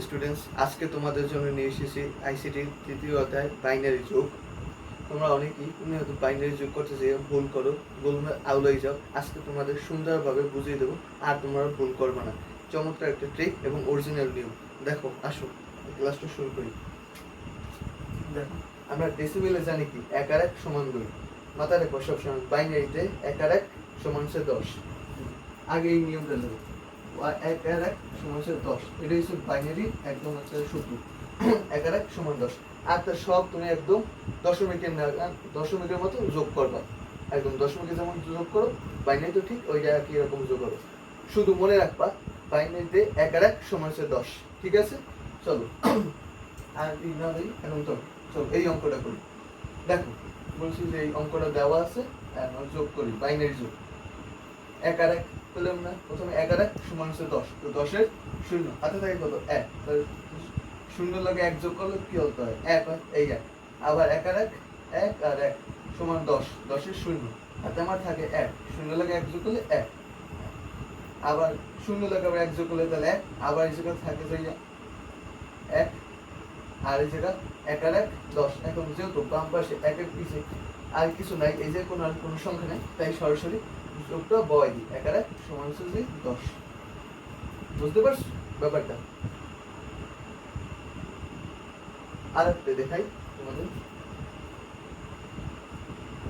Students, আজকে তোমাদের জন্য নিয়ে এসেছি আইসিটির তৃতীয় অধ্যায় বাইনারি যোগ। তোমরা অনেকেই তুমি হয়তো বাইনারি যোগ করতে যেয়ে ভুল করো, ভুল আউলাই যাও। আজকে তোমাদের সুন্দরভাবে বুঝিয়ে দেবো, আর তোমরা ভুল করবে না। চমৎকার একটা ট্রিক এবং অরিজিনাল নিয়ম। দেখো, আসো ক্লাসটা শুরু করি। দেখো, আমরা ডেসিবেলে জানি কি 1 আর 1 সমান 2। মাথায় রেখো সবসময় বাইনারিতে 1 আর 1 সমান হচ্ছে 10। আগে এই নিয়মটা নেবো, 1 আর 1 সমান হচ্ছে 10। এটা হচ্ছে বাইনারি একদম হচ্ছে সূত্র। 1 আর 1 সমান 10। আর তার সব তুমি একদম দশমিকের মতো যোগ করবা। একদম দশমিকে যেমন যোগ করো, বাইনারি তো ঠিক ওইটা একই রকম যোগ করো। শুধু মনে রাখবা বাইনারিতে 1 আর 1 সমান হচ্ছে 10। ঠিক আছে, চলো। আর এখন তো চলো এই অঙ্কটা করি। দেখো, বলছি যে এই অঙ্কটা দেওয়া আছে, আমরা যোগ করি বাইনারি যোগ। 1 আর 1 পেলাম না, প্রথমে 1 আর 1 সমান হচ্ছে 10। তো 10-এর শূন্য হাতে থাকে কত? 1। শূন্য লাগে 1 যোগ করলে কি হতে হয়? 1 হয়, এই 1। আবার 1 আর 1, 1 আর 1 সমান 10। 10-এর শূন্য হাতে আমার থাকে 1। শূন্য লাগে 1 যোগ করলে 1। আবার শূন্য লাগে আবার 1 যোগ করলে তাহলে 1। আবার এই জায়গা থাকে যে 1, আর এই জায়গা 1 আর 1 10। এখন যেহেতু বাম পাশে 1 এর পিছে আর কিছু নাই, এই যে কোনো সংখ্যা নেই, তাই সরাসরি যোগটা বয় দিই। 1 আর 1 সমান হচ্ছে যে 10। বুঝতে পারছো ব্যাপারটা? আর একটা দেখাই তোমাদের।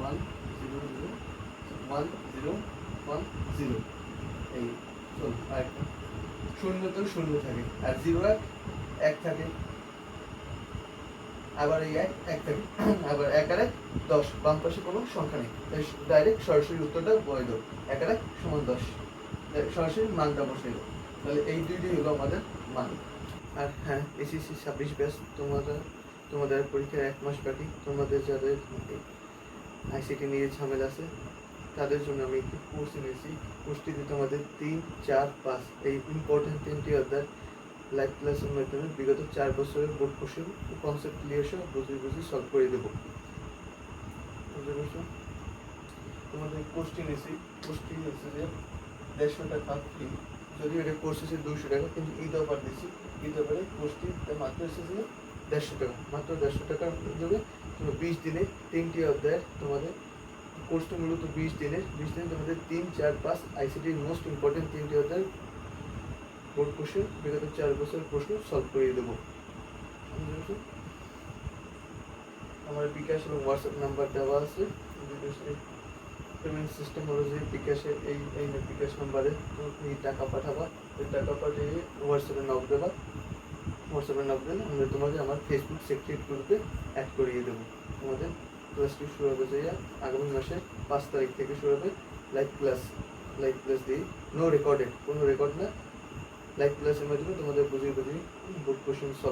1 0 0 1 0 1 0। এই চল আরেকটা। শূন্য তো শূন্য থাকে, আর 0 1 1 থাকে, আবার এই 1 1 থাকে, আবার 1 আর 1 10। বাম পাশে কোনো সংখ্যা নেই, তাই ডাইরেক্ট সরাসরি উত্তরটা বয় দাও। 1 আর 1 সমান 10। সরাসরি মানটা বসে দাও। তাহলে এই দুইটাই হলো আমাদের মান। আর হ্যাঁ, এসএসসি 26 ব্যাচ তোমাদের পরীক্ষার 1 মাস বাকি। তোমাদের যাদের আইসিটি নিয়ে ঝামেলা আছে তাদের জন্য আমি একটি কোর্স এনেছি। কোর্সটিতে তোমাদের 3, 4, 5 এই ইম্পর্টেন্ট 3টি অধ্যায় লাইভ ক্লাসের মাধ্যমে বিগত 4 বছরের বোর্ড কোশ্চেন ও কনসেপ্ট ক্লিয়ার সহ বুঝি সলভ করে দেবো। বুঝতে পারছো? তোমাদের কোর্সটি নিয়েছি, কোর্সটি হচ্ছে যে 150 টাকা ফ্রি। যদিও এটা কোর্স হচ্ছে 200 টাকা, কিন্তু ঈদ অফার দিচ্ছি। ঈদ অফারে কোর্সটি মাত্র এসেছে 150 টাকা। মাত্র 150 টাকার মাধ্যমে 20 দিনে 3টি অধ্যায় তোমাদের। কোর্সটা মূলত 20 দিনের তোমাদের 3, 4, 5 আইসিটির মোস্ট ইম্পর্টেন্ট 3টি অধ্যায় বোর্ড কোশ্চেন বিগত 4 বছরের প্রশ্ন সলভ করিয়ে দেবো। আমার বিকাশ এবং হোয়াটসঅ্যাপ নাম্বার দেওয়া আছে। পেমেন্ট সিস্টেম হলো যে বিকাশের এই বিকাশ নাম্বারে তুমি টাকা পাঠাবা। ওই টাকা পাঠিয়ে হোয়াটসঅ্যাপে নক দেবা। হোয়াটসঅ্যাপে নক দিলে আমি তোমাকে আমার ফেসবুক সেক্রেট গ্রুপে অ্যাড করিয়ে দেবো। তোমাদের ক্লাসটি শুরু হবে যে আগামী মাসের 5 তারিখ থেকে শুরু হবে। লাইভ ক্লাস দিয়ে নো রেকর্ডেড, কোনো রেকর্ড না, লাইভ ক্লাসের মাধ্যমে তোমাদের বুঝিয়ে বোর্ড কোশ্চেন সলভ